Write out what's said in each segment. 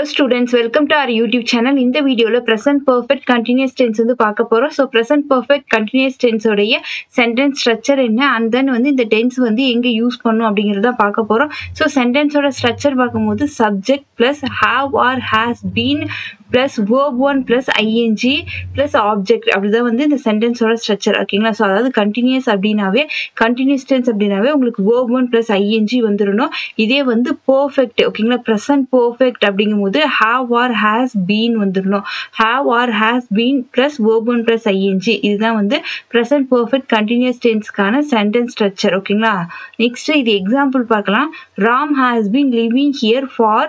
students, welcome to our YouTube channel. In the video present perfect continuous tense வந்து பார்க்க போறோம். So present perfect continuous tense உடைய sentence structure என்ன and then வந்து இந்த tense வந்து எங்க யூஸ் பண்ணனும் அப்படிங்கறத பார்க்க போறோம். So sentence ஓட structure பார்க்கும்போது subject plus have or has been plus verb 1 plus ing plus object அப்படிதான் வந்து இந்த sentence ஓட structure. ஓகேங்களா? So அதாவது continuous அப்படினாவே continuous tense அப்படினாவே உங்களுக்கு verb 1 plus ing வந்துறணும். இதே வந்து perfect ஓகேங்களா? present perfect அப்படிங்கும்போது have or has been வந்துறணும். have or has been plus verb 1 plus ing இதுதான் வந்து present perfect continuous tense கான sentence structure. ஓகேங்களா? next இது example பார்க்கலாம். Ram has been living here for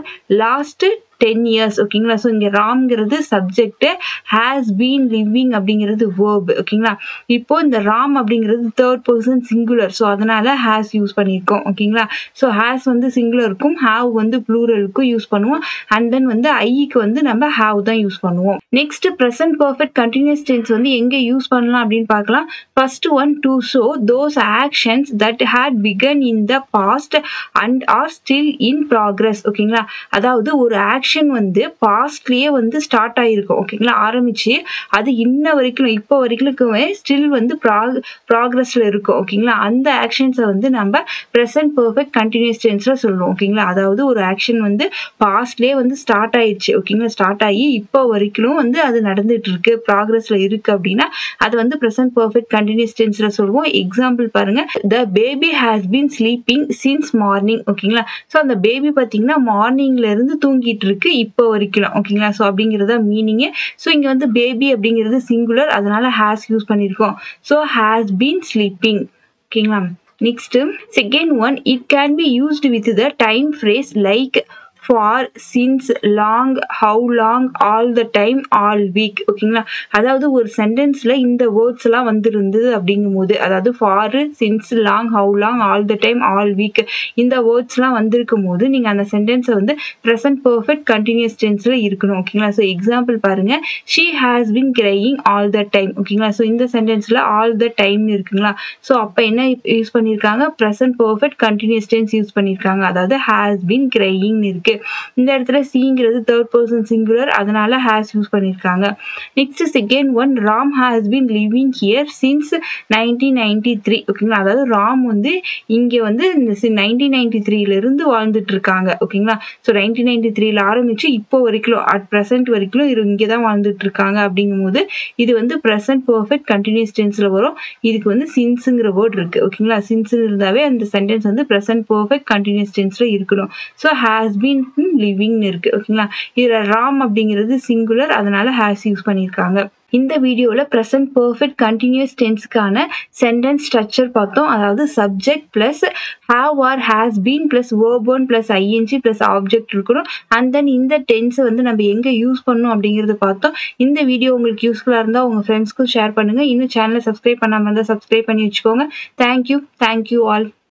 last 10 years. ஓகேங்களா? So இங்க ராம்ங்கிறது subject, has been living அப்படிங்கிறது verb. ஓகேங்களா? இப்போ இந்த ராம் அப்படிங்கிறது third person singular. சோ அதனால has யூஸ் பண்ணிருக்கோம். ஓகேங்களா? சோ has வந்து சிங்குலருக்கும் have வந்து ப்ளூரலுக்கும் யூஸ் பண்ணுவோம். and then வந்து ஐக்கு வந்து நம்ம have தான் யூஸ் பண்ணுவோம். Next present perfect continuous tense வந்து எங்க யூஸ் பண்ணலாம் அப்படின்னு பார்க்கலாம். first one to show those actions that had begun in the past and are still in progress. ஓகேங்களா? அதாவது ஒரு ஆக்ஷன் வந்து பாஸ்ட்லயே வந்து ஸ்டார்ட் ஆயிருக்கும். ஓகேங்களா? ஆரம்பிச்சு அது இன்ன வரைக்கும் இப்போ வரைக்குமே ஸ்டில் வந்து ப்ராக்ரஸ்ல இருக்கும். ஓகேங்களா? அந்த ஆக்ஷன்ஸை வந்து நம்ம present perfect continuous tenseல சொல்லுவோம். ஓகேங்களா? அதாவது ஒரு ஆக்ஷன் வந்து பாஸ்ட்லயே வந்து ஸ்டார்ட் ஆயிடுச்சு. ஓகேங்களா? ஸ்டார்ட் ஆகி இப்போ வரைக்கும் வந்து அது நடந்துட்டு இருக்கு, ப்ராக்ரஸ்ல இருக்கு அப்படின்னா அது வந்து present perfect continuous tenseல சொல்லுவோம். எக்ஸாம்பிள் பாருங்க. the baby has been sleeping since morning. ஓகேங்களா? சோ அந்த பேபி பாத்தீங்கன்னா மார்னிங்ல இருந்து தூங்கிட்டு இருக்கு இப்போ வரைக்கும். ஓகேங்களா? சோ அப்படிங்கறத மீனிங். சோ இங்க வந்து பேபி அப்படிங்கிறது சிங்குலர், அதனால has யூஸ் பண்ணிருக்கோம். So has been sleeping. ஓகேங்களா? Next second one, it can be used with the time phrase like for, since, long, how long, all the time, all week. ஓகேங்களா? அதாவது ஒரு சென்டென்ஸ்ல இந்த வேர்ட்ஸ் எல்லாம் வந்திருந்தது அப்படிங்கும்போது, அதாவது for, since, long, how long, all the time, all week இந்த words எல்லாம் வந்திருக்கும் போது நீங்க அந்த சென்டென்ஸை வந்து present perfect continuous tenseல இருக்கணும். ஓகேங்களா? ஸோ எக்ஸாம்பிள் பாருங்க. she has been crying all the time. ஓகேங்களா? ஸோ இந்த சென்டென்ஸ்ல all the time இருக்குங்களா? ஸோ அப்ப என்ன யூஸ் பண்ணிருக்காங்க? present perfect continuous tense use பண்ணிருக்காங்க. அதாவது has been crying இருக்கு. இந்த இடத்துல சீங்கிறது third person singular, அதனால has யூஸ் பண்ணிருக்காங்க. Next second one, Ram has been living here since 1993. ஓகேங்களா? அதாவது ராம் வந்து இங்க வந்து இந்த 1993ல இருந்து வாழ்ந்துட்டு இருக்காங்க. ஓகேங்களா? ஸோ 1993ல ஆரம்பிச்சு இப்போ வரைக்கும் அட் பிரசன்ட் வரைக்கும் இங்கதான் வாழ்ந்துட்டு இருக்காங்க. அப்படிங்கும்போது இது வந்து present perfect continuous tenseல வரும். இதுக்கு வந்து sinceங்கிற வேர்ட் இருக்கு. ஓகேங்களா? since இருந்தாவே அந்த சென்டென்ஸ் வந்து present perfect continuous tenseல இருக்கணும். ஸோ has been living இருக்கு. ஓகேங்களா? இதுல ராம் அப்படிங்கிறது சிங்குலர், அதனால has யூஸ் பண்ணிருக்காங்க. இந்த வீடியோல present perfect continuous tenseக்கான sentence structure பார்த்தோம். அதாவது subject plus have or has been plus verb 1 plus ing plus object இருக்கணும். and then இந்த tense வந்து நம்ம எங்க யூஸ் பண்ணணும் அப்படிங்கறத பார்த்தோம். இந்த வீடியோ உங்களுக்கு யூஸ்ஃபுல்லா இருந்தா உங்க ஃப்ரெண்ட்ஸ்க்கு ஷேர் பண்ணுங்க. இன்னும் சேனலை சப்ஸ்கிரைப் பண்ணாம இருந்தா சப்ஸ்கிரைப் பண்ணி வச்சுக்கோங்க. Thank you all.